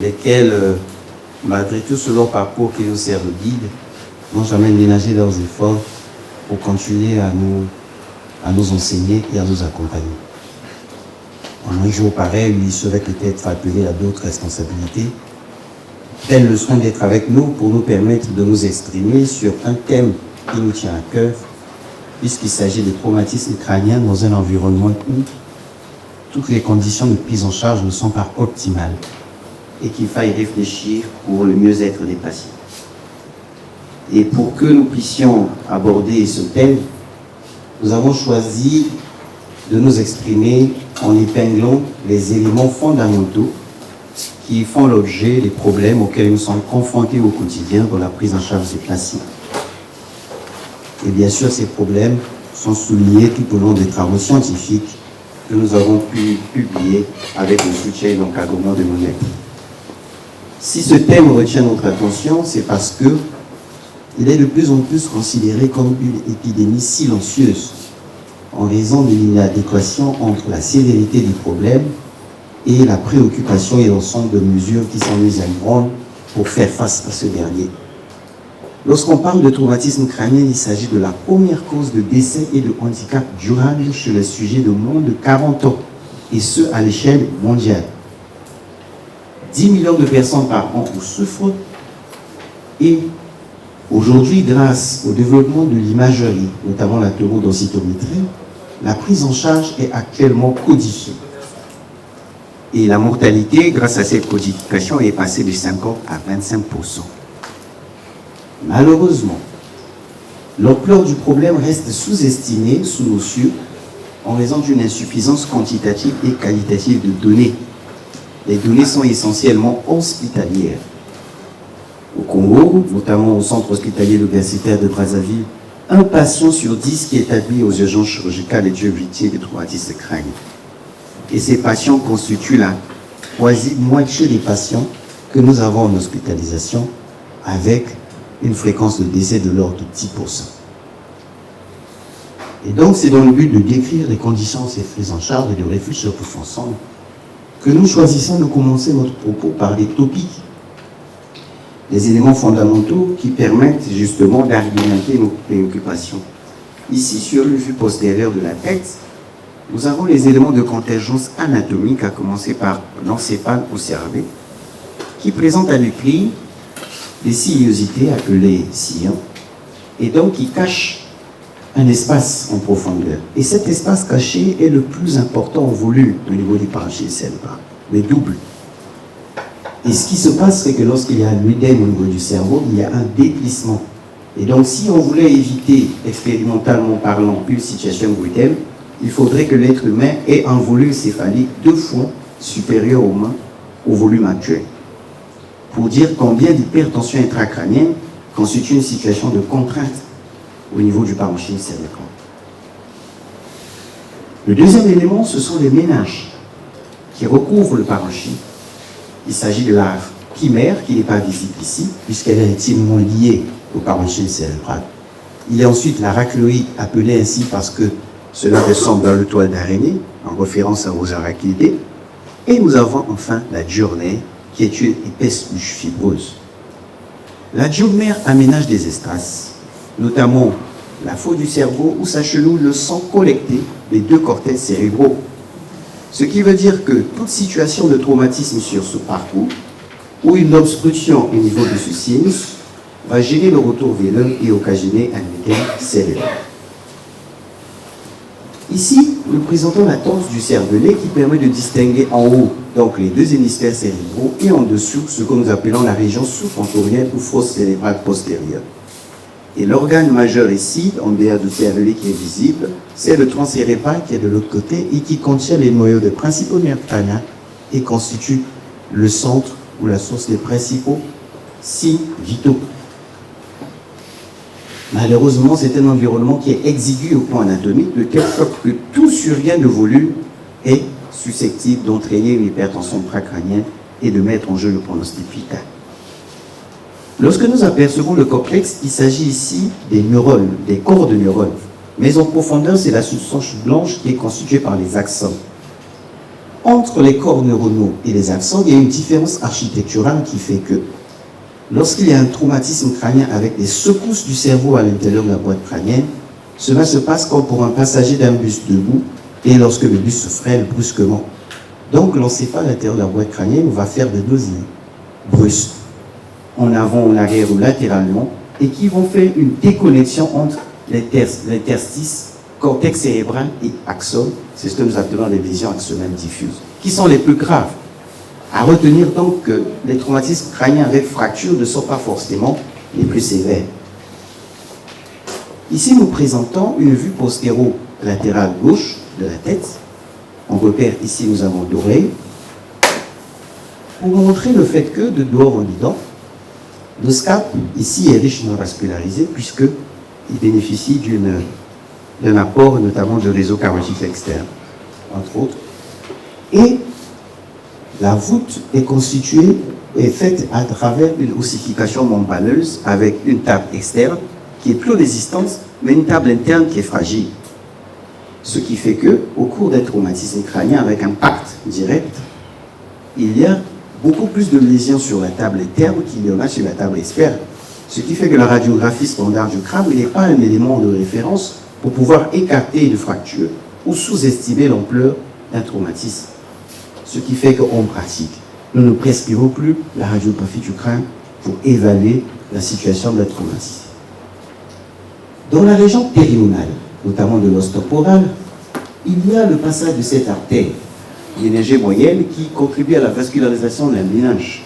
lesquels, malgré tout ce long parcours qui nous sert de guide, n'ont jamais ménagé leurs efforts pour continuer à nous enseigner et à nous accompagner. En un jour pareil, il serait peut-être appelé à d'autres responsabilités, tel le soin d'être avec nous pour nous permettre de nous exprimer sur un thème qui nous tient à cœur, puisqu'il s'agit de traumatisme crânien dans un environnement où toutes les conditions de prise en charge ne sont pas optimales et qu'il faille réfléchir pour le mieux-être des patients. Et pour que nous puissions aborder ce thème, nous avons choisi de nous exprimer en épinglant les éléments fondamentaux qui font l'objet des problèmes auxquels nous sommes confrontés au quotidien dans la prise en charge des patients. Et bien sûr, ces problèmes sont soulignés tout au long des travaux scientifiques que nous avons pu publier avec le soutien et l'encadrement de nos maîtres. Si ce thème retient notre attention, c'est parce que il est de plus en plus considéré comme une épidémie silencieuse en raison de l'inadéquation entre la sévérité du problème et la préoccupation et l'ensemble de mesures qui sont mises en branle pour faire face à ce dernier. Lorsqu'on parle de traumatisme crânien, il s'agit de la première cause de décès et de handicap durable chez les sujets de moins de 40 ans, et ce à l'échelle mondiale. 10 millions de personnes par an en souffrent, et aujourd'hui, grâce au développement de l'imagerie, notamment la taurodensitométrie, la prise en charge est actuellement codifiée. Et la mortalité, grâce à cette codification, est passée de 50 à 25%. Malheureusement, l'ampleur du problème reste sous-estimée sous nos cieux en raison d'une insuffisance quantitative et qualitative de données. Les données sont essentiellement hospitalières. Au Congo, notamment au centre hospitalier universitaire de Brazzaville, un patient sur 10 qui est admis aux urgences chirurgicales est victime de traumatisme crânien. Et ces patients constituent la quasi-moitié des patients que nous avons en hospitalisation, avec une fréquence de décès de l'ordre de 10%. Et donc, c'est dans le but de décrire les conditions de ces prises en charge et de réfléchir tous ensemble que nous choisissons de commencer notre propos par des topics, des éléments fondamentaux qui permettent justement d'argumenter nos préoccupations. Ici, sur le vue postérieur de la tête, nous avons les éléments de contingence anatomique, à commencer par l'encéphale observé, qui présente à l'écrit des sillosités appelées sillons, et donc qui cachent un espace en profondeur. Et cet espace caché est le plus important en volume au niveau du parenchyme cérébral, le double. Et ce qui se passe, c'est que lorsqu'il y a un œdème au niveau du cerveau, il y a un déplissement. Et donc, si on voulait éviter, expérimentalement parlant, une situation d'œdème, il faudrait que l'être humain ait un volume céphalique 2 fois supérieur au volume actuel. Pour dire combien l'hypertension intracrânienne constitue une situation de contrainte au niveau du parenchyme cérébral. Le deuxième élément, ce sont les méninges qui recouvrent le parenchyme. Il s'agit de la chimère qui n'est pas visible ici, puisqu'elle est intimement liée au parenchyme cérébral. Il y a ensuite la rachloïde, appelée ainsi parce que cela ressemble à le toile d'araignée, en référence aux arachidés. Et nous avons enfin la diurnaire, qui est une épaisse couche fibreuse. La diurnaire aménage des espaces, notamment la faute du cerveau où s'achenoue le sang collecté des 2 cortex cérébraux. Ce qui veut dire que toute situation de traumatisme sur ce parcours, ou une obstruction au niveau de ce sinus, va gêner le retour veineux et occasionner un édème cérébral. Ici, nous présentons la torse du cervelet qui permet de distinguer en haut donc les 2 hémisphères cérébraux et en dessous ce que nous appelons la région sous-frontorienne ou fosse cérébrale postérieure. Et l'organe majeur ici, en dehors du cervelet qui est visible, c'est le tronc cérébral qui est de l'autre côté et qui contient les noyaux des principaux nerfs crâniens et constitue le centre ou la source des principaux signes vitaux. Malheureusement, c'est un environnement qui est exigu au plan anatomique, de telle sorte que tout surgain de volume est susceptible d'entraîner une hypertension intracrânienne et de mettre en jeu le pronostic vital. Lorsque nous apercevons le complexe, il s'agit ici des neurones, des corps de neurones. Mais en profondeur, c'est la substance blanche qui est constituée par les axones. Entre les corps neuronaux et les accents, il y a une différence architecturale qui fait que lorsqu'il y a un traumatisme crânien avec des secousses du cerveau à l'intérieur de la boîte crânienne, cela se passe comme pour un passager d'un bus debout et lorsque le bus se freine brusquement. Donc l'encéphale à l'intérieur de la boîte crânienne va faire des doses brusques, en avant, en arrière ou latéralement, et qui vont faire une déconnexion entre l'interstice, cortex cérébral et axone. C'est ce que nous appelons les lésions axonales diffuses, qui sont les plus graves. À retenir donc que les traumatismes crâniens avec fracture ne sont pas forcément les plus sévères. Ici, nous présentons une vue postéro-latérale gauche de la tête. On repère ici, nous avons l'oreille. Pour montrer le fait que, de dehors en dedans, le scalp ici est richement vascularisé puisqu'il bénéficie d'un apport notamment de réseau carotique externe, entre autres. Et la voûte est constituée, est faite à travers une ossification membraneuse avec une table externe qui est plus résistante, mais une table interne qui est fragile. Ce qui fait qu'au cours d'un traumatisme crânien avec impact direct, il y a beaucoup plus de lésions sur la table interne qu'il y en a sur la table externe. Ce qui fait que la radiographie standard du crâne n'est pas un élément de référence pour pouvoir écarter une fracture ou sous-estimer l'ampleur d'un traumatisme. Ce qui fait qu'en pratique, nous ne prescrivons plus la radiographie du crâne pour évaluer la situation de la traumatisme. Dans la région périnéale, notamment de l'os temporal, il y a le passage de cette artère, l'énergie moyenne, qui contribue à la vascularisation d'un méninge.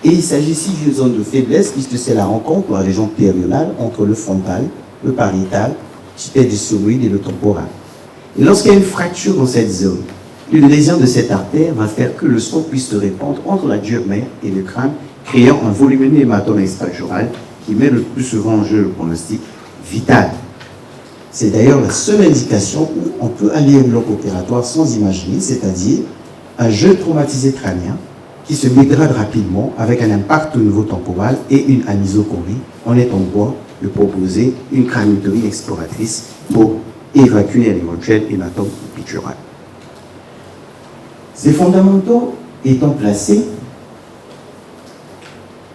Et il s'agit ici d'une zone de faiblesse, puisque c'est la rencontre dans la région périnéale entre le frontal, le pariétal, le du sournoïde et le temporal. Et lorsqu'il y a une fracture dans cette zone, une lésion de cette artère va faire que le sang puisse se répandre entre la dure mère et le crâne, créant un volumineux hématome extradural qui met le plus souvent en jeu le pronostic vital. C'est d'ailleurs la seule indication où on peut aller à un bloc opératoire sans imagerie, c'est-à-dire un jeune traumatisé crânien qui se dégrade rapidement avec un impact au niveau temporal et une anisocorie. On est en droit de proposer une craniotomie exploratrice pour évacuer un éventuel hématome pictural. Ces fondamentaux étant placés,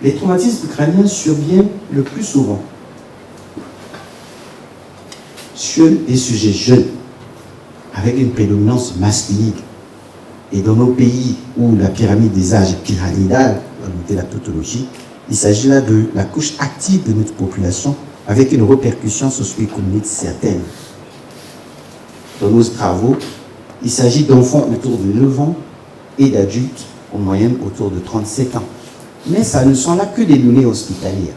les traumatismes crâniens surviennent le plus souvent sur des sujets jeunes, avec une prédominance masculine. Et dans nos pays où la pyramide des âges est pyramidale, dans la tautologie, il s'agit là de la couche active de notre population, avec une répercussion socio-économique certaine. Dans nos travaux, il s'agit d'enfants autour de 9 ans et d'adultes en moyenne autour de 37 ans. Mais ça ne sont là que des données hospitalières.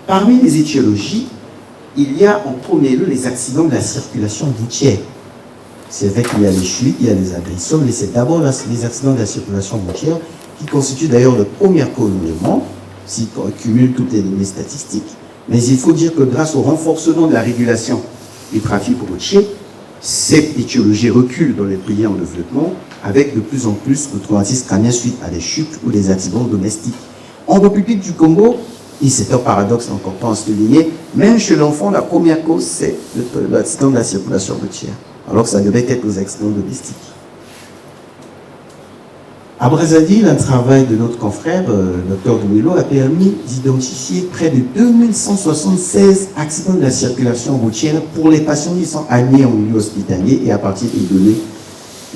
Parmi les étiologies, il y a en premier lieu les accidents de la circulation routière. C'est vrai qu'il y a les chutes, il y a les agressions, mais c'est d'abord les accidents de la circulation routière qui constituent d'ailleurs le premier cause de mort, si on cumule toutes les données statistiques. Mais il faut dire que grâce au renforcement de la régulation du trafic routier, cette étiologie recule dans les pays en développement, avec de plus en plus de traumatismes crâniens suite à des chutes ou des accidents domestiques. En République du Congo, et c'est un paradoxe encore pas à souligner, même chez l'enfant, la première cause, c'est l'accident de la circulation routière, alors que ça devait être aux accidents domestiques. À Brazzaville, un travail de notre confrère, Dr Douilo, a permis d'identifier près de 2176 accidents de la circulation routière pour les patients qui sont admis en milieu hospitalier et à partir des données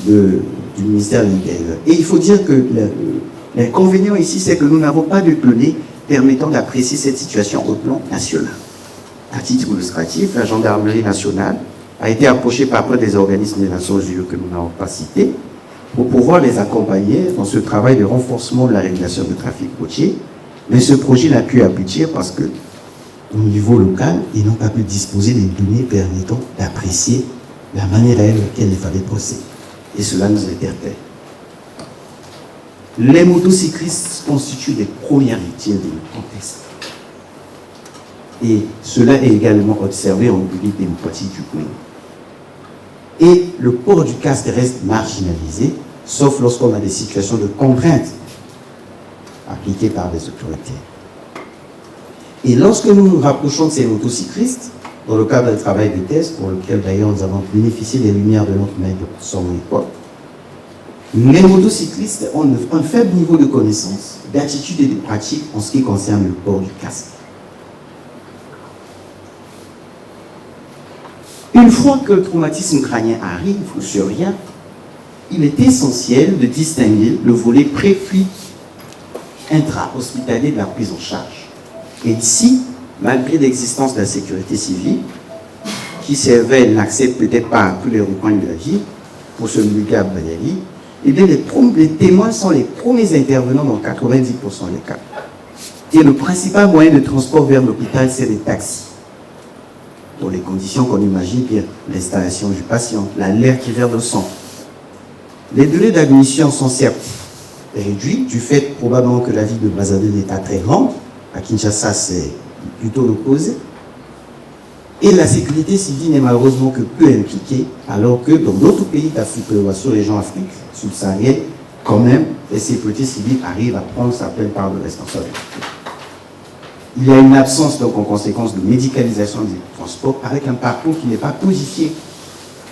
du ministère de l'Intérieur. Et il faut dire que l'inconvénient ici, c'est que nous n'avons pas de données permettant d'apprécier cette situation au plan national. À titre illustratif, la gendarmerie nationale a été approchée par près des organismes des Nations Unies que nous n'avons pas cités pour pouvoir les accompagner dans ce travail de renforcement de la régulation du trafic routier. Mais ce projet n'a pu aboutir parce que, au niveau local, ils n'ont pas pu disposer des données permettant d'apprécier la manière à laquelle il fallait procéder. Et cela nous interpelle. Les motocyclistes constituent les premières victimes de notre contexte. Et cela est également observé en République démocratique du Congo. Et le port du casque reste marginalisé, sauf lorsqu'on a des situations de contrainte appliquées par les autorités. Et lorsque nous nous rapprochons de ces motocyclistes, dans le cadre d'un travail de thèse, pour lequel d'ailleurs nous avons bénéficié des lumières de notre maître son époque. Les motocyclistes ont un faible niveau de connaissance, d'attitude et de pratique en ce qui concerne le port du casque. Une fois que le traumatisme crânien arrive ou survient, il est essentiel de distinguer le volet pré-fuite intra-hospitalier de la prise en charge. Et ici, malgré l'existence de la sécurité civile, qui servait n'accède peut-être pas à tous les recoins de la vie, pour ce Mugabe Bayali, eh bien les témoins sont les premiers intervenants dans 90% des cas. Et le principal moyen de transport vers l'hôpital, c'est les taxis. Dans les conditions qu'on imagine bien, l'installation du patient, l'alerte vers le sang. Les délais d'admission sont certes réduits, du fait probablement que la ville de Brazzaville est très grande. À Kinshasa, c'est plutôt l'opposé. Et la sécurité civile n'est malheureusement que peu impliquée, alors que dans d'autres pays d'Afrique, sur les régions Afrique subsaharienne, quand même, la sécurité civile arrive à prendre sa pleine part de responsabilité. Il y a une absence, donc, en conséquence, de médicalisation des transports, avec un parcours qui n'est pas codifié.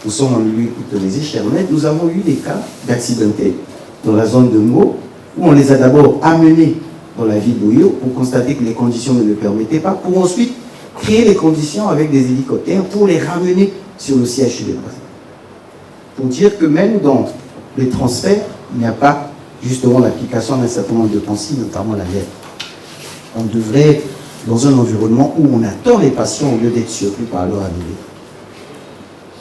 Nous sommes en milieu autorisé, cher honnête. Nous avons eu des cas d'accidentés dans la zone de Mo, où on les a d'abord amenés dans la ville d'Oyo pour constater que les conditions ne le permettaient pas, pour ensuite créer les conditions avec des hélicoptères pour les ramener sur le siège chez les voisins. Pour dire que même dans les transferts, il n'y a pas justement l'application d'un certain nombre de consignes, notamment la lettre. On devrait être dans un environnement où on attend les patients au lieu d'être surpris par leur arrivée.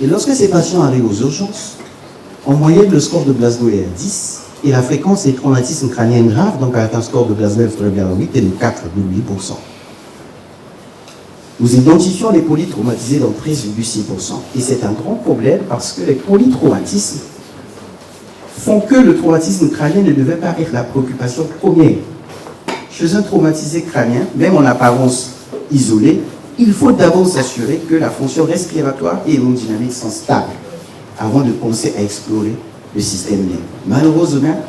Et lorsque ces patients arrivent aux urgences, en moyenne, le score de Glasgow est à 10 et la fréquence des traumatismes crâniens graves, donc avec un score de Glasgow à 8, est de 4,8%. Nous identifions les polytraumatisés dans 13,6%. Et c'est un grand problème parce que les polytraumatismes font que le traumatisme crânien ne devait pas être la préoccupation première. Chez un traumatisé crânien, même en apparence isolée, il faut d'abord s'assurer que la fonction respiratoire et hémodynamique sont stables avant de penser à explorer le système nerveux. Malheureusement,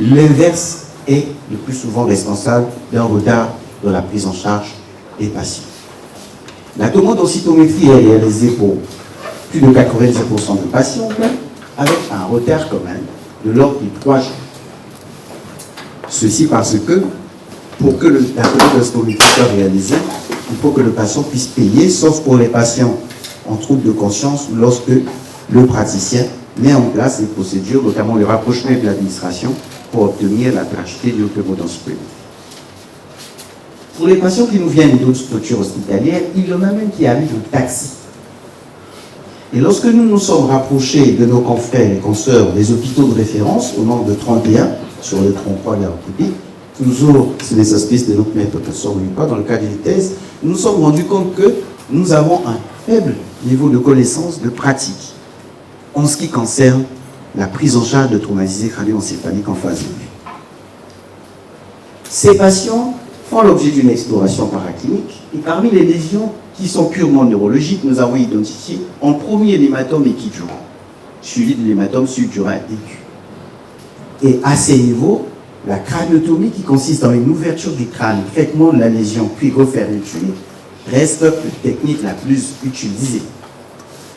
l'inverse est le plus souvent responsable d'un retard dans la prise en charge des patients. La tomodensitométrie est réalisée pour plus de 90% de patients, avec un retard quand même de l'ordre de 3 jours. Ceci parce que, pour que la tomodensitométrie soit réalisée, il faut que le patient puisse payer, sauf pour les patients en trouble de conscience, lorsque le praticien met en place les procédures, notamment le rapprochement de l'administration, pour obtenir la gratuité de l'automodensitométrie. Pour les patients qui nous viennent d'autres structures hospitalières, il y en a même qui arrivent en taxi. Et lorsque nous nous sommes rapprochés de nos confrères et consoeurs des hôpitaux de référence, au nombre de 31 sur les 33 de la République, toujours sous les auspices de notre maître professeur Louis-Pas, dans le cadre des thèses, nous nous sommes rendus compte que nous avons un faible niveau de connaissance, de pratique, en ce qui concerne la prise en charge de traumatisés crânio-encéphaliques en phase aiguë. Ces patients font l'objet d'une exploration paraclinique, et parmi les lésions qui sont purement neurologiques, nous avons identifié en premier l'hématome équidurant, suivi de l'hématome subdural aigu. Et à ces niveaux, la craniotomie, qui consiste en une ouverture du crâne, traitement de la lésion, puis refermeture, reste la technique la plus utilisée.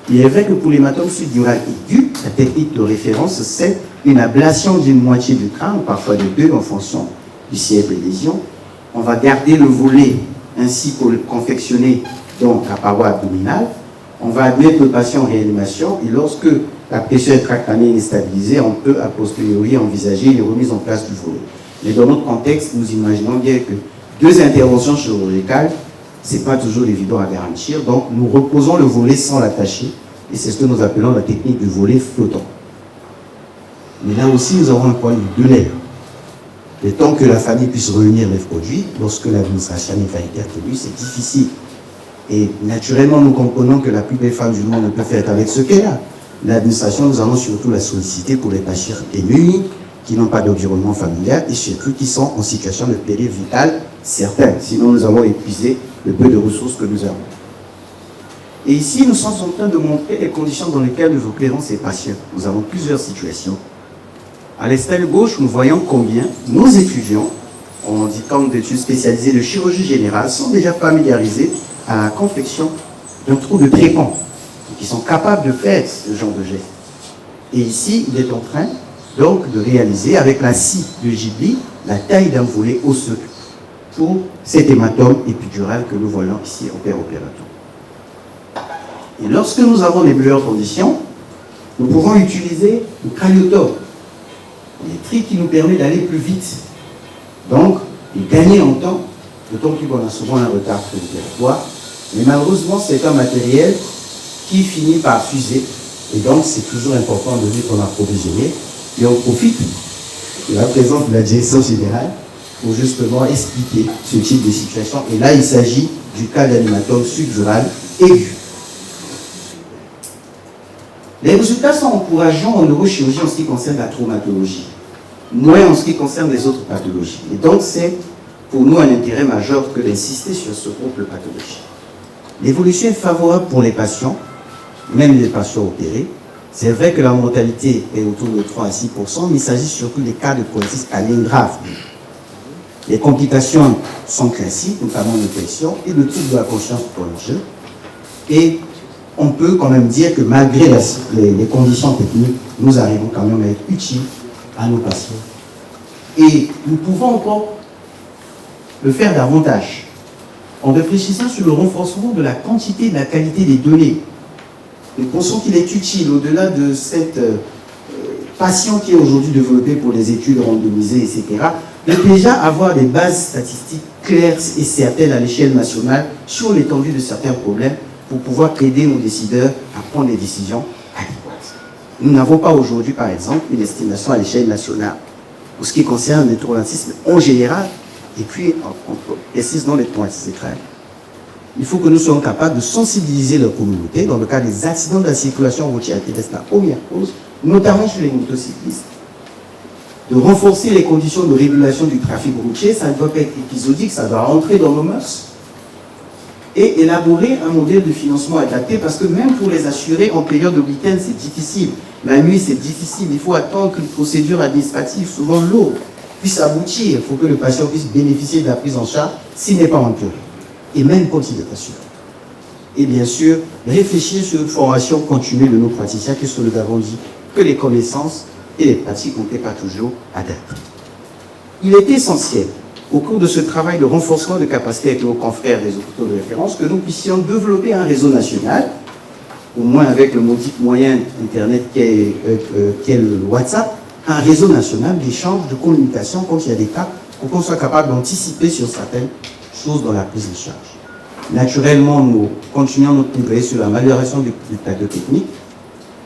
Il est vrai que pour l'hématome subdural aigu, la technique de référence, c'est une ablation d'une moitié du crâne, parfois de deux en fonction du siège de lésion. On va garder le volet ainsi pour le confectionner donc la paroi abdominale. On va admettre le patient en réanimation et lorsque la pression intracrânienne est stabilisée, on peut a posteriori envisager une remise en place du volet. Mais dans notre contexte, nous imaginons bien que 2 interventions chirurgicales, ce n'est pas toujours évident à garantir. Donc nous reposons le volet sans l'attacher et c'est ce que nous appelons la technique du volet flottant. Mais là aussi, nous avons un problème de délai. Le temps que la famille puisse réunir les produits, lorsque l'administration n'est pas intervenue, c'est difficile. Et naturellement, nous comprenons que la plupart des femmes du monde ne peuvent faire avec ce qu'elle a. L'administration, nous allons surtout la solliciter pour les patients démunis, qui n'ont pas d'environnement familial et surtout qui sont en situation de péril vital certain. Sinon, nous avons épuisé le peu de ressources que nous avons. Et ici, nous sommes en train de montrer les conditions dans lesquelles nous opérons ces patients. Nous avons plusieurs situations. À l'extrême gauche, nous voyons combien nos étudiants, en diplôme d'études spécialisées de chirurgie générale, sont déjà familiarisés à la confection d'un trou de trépan, qui sont capables de faire ce genre de geste. Et ici, il est en train donc de réaliser avec la scie de Ghibli la taille d'un volet osseux pour cet hématome épidural que nous voyons ici au péropératoire. Et lorsque nous avons les meilleures conditions, nous pouvons utiliser le craniotome, l'électrique qui nous permet d'aller plus vite. Donc, de gagner en temps, d'autant plus qu'on a souvent un retard sur le territoire. Mais malheureusement, c'est un matériel qui finit par fuser. Et donc, c'est toujours important de dire qu'on a provisionné. Et on profite de la présence de la direction générale pour justement expliquer ce type de situation. Et là, il s'agit du cas d'animatome subdural aigu. Les résultats sont encourageants en neurochirurgie en ce qui concerne la traumatologie, moins en ce qui concerne les autres pathologies. Et donc, c'est pour nous un intérêt majeur que d'insister sur ce groupe de pathologies. L'évolution est favorable pour les patients, même les patients opérés. C'est vrai que la mortalité est autour de 3 à 6 %, mais il s'agit surtout des cas de colitis canine grave. Les complications sont classiques, notamment l'infection et le trouble de la conscience prolongée. Et on peut quand même dire que malgré les conditions techniques, nous arrivons quand même à être utiles à nos patients. Et nous pouvons encore le faire davantage en réfléchissant sur le renforcement de la quantité et de la qualité des données. Nous pensons qu'il est utile, au-delà de cette passion qui est aujourd'hui développée pour les études randomisées, etc., de déjà avoir des bases statistiques claires et certaines à l'échelle nationale sur l'étendue de certains problèmes pour pouvoir aider nos décideurs à prendre des décisions adéquates. Nous n'avons pas aujourd'hui, par exemple, une estimation à l'échelle nationale pour ce qui concerne les traumatismes en général, et puis, on précise dans les traumatismes crâniens. Il faut que nous soyons capables de sensibiliser la communauté dans le cas des accidents de la circulation routière qui reste la première cause, notamment chez les motocyclistes, de renforcer les conditions de régulation du trafic routier. Ça ne doit pas être épisodique, ça doit rentrer dans nos mœurs, et élaborer un modèle de financement adapté, parce que même pour les assurés en période de week-end, c'est difficile. La nuit, c'est difficile. Il faut attendre qu'une procédure administrative, souvent lourde, puisse aboutir. Il faut que le patient puisse bénéficier de la prise en charge s'il n'est pas entouré, et même quand il est assuré. Et bien sûr, réfléchir sur une formation continue de nos praticiens, puisque nous avons dit que les connaissances et les pratiques n'étaient pas toujours adaptées. Il est essentiel, au cours de ce travail de renforcement de capacité avec nos confrères des hôpitaux de référence, que nous puissions développer un réseau national, au moins avec le modique moyen Internet qu'est le WhatsApp, un réseau national d'échange, de communication quand il y a des cas, pour qu'on soit capable d'anticiper sur certaines choses dans la prise en charge. Naturellement, nous continuons notre plaidoyer sur l'amélioration du tableau technique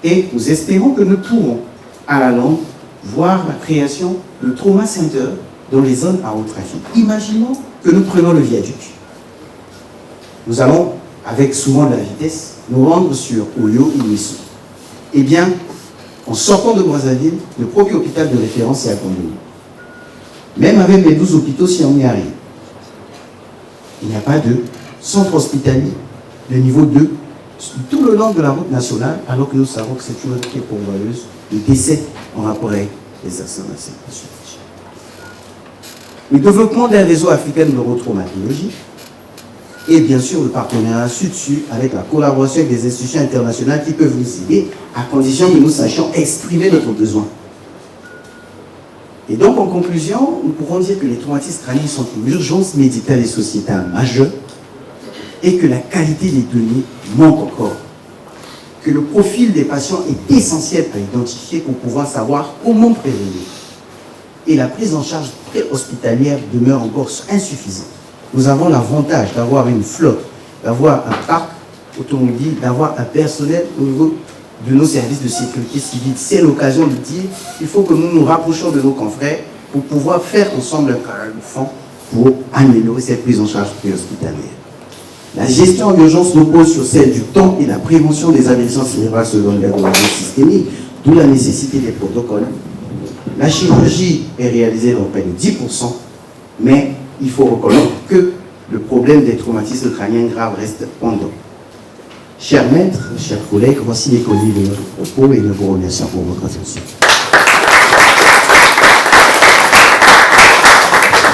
et nous espérons que nous pourrons, à la longue, voir la création de trauma centers dans les zones à haut trafic. Imaginons que nous prenons le viaduc. Nous allons, avec souvent de la vitesse, nous rendre sur Oyo et Ouessou. Eh bien, en sortant de Brazzaville, le premier hôpital de référence est à Kondoni. Même avec les 12 hôpitaux, si on y arrive, il n'y a pas de centre hospitalier de niveau 2 tout le long de la route nationale, alors que nous savons que c'est une route qui est pourvoyeuse de décès en rapport avec les accidents de la circulation. Le développement d'un réseau africain de neurotraumatologie et bien sûr le partenariat sud-sud avec la collaboration avec des institutions internationales qui peuvent nous aider à condition que nous sachions exprimer notre besoin. Et donc, en conclusion, nous pourrons dire que les traumatismes crâniens sont une urgence médicale et sociétale majeure et que la qualité des données manque encore. Que le profil des patients est essentiel à identifier pour pouvoir savoir comment prévenir. Et la prise en charge préhospitalière demeure encore insuffisante. Nous avons l'avantage d'avoir une flotte, d'avoir un parc automobile, d'avoir un personnel au niveau de nos services de sécurité civile. C'est l'occasion de dire qu'il faut que nous nous rapprochions de nos confrères pour pouvoir faire ensemble un travail de fond pour améliorer cette prise en charge préhospitalière. La gestion en urgence repose sur celle du temps et la prévention des agressions cérébrales selon les règlements systémiques, d'où la nécessité des protocoles. La chirurgie est réalisée dans près de 10%, mais il faut reconnaître que le problème des traumatismes crâniens graves reste pendant. Chers maîtres, chers collègues, voici les contenus de notre propos et nous vous remercions pour votre attention.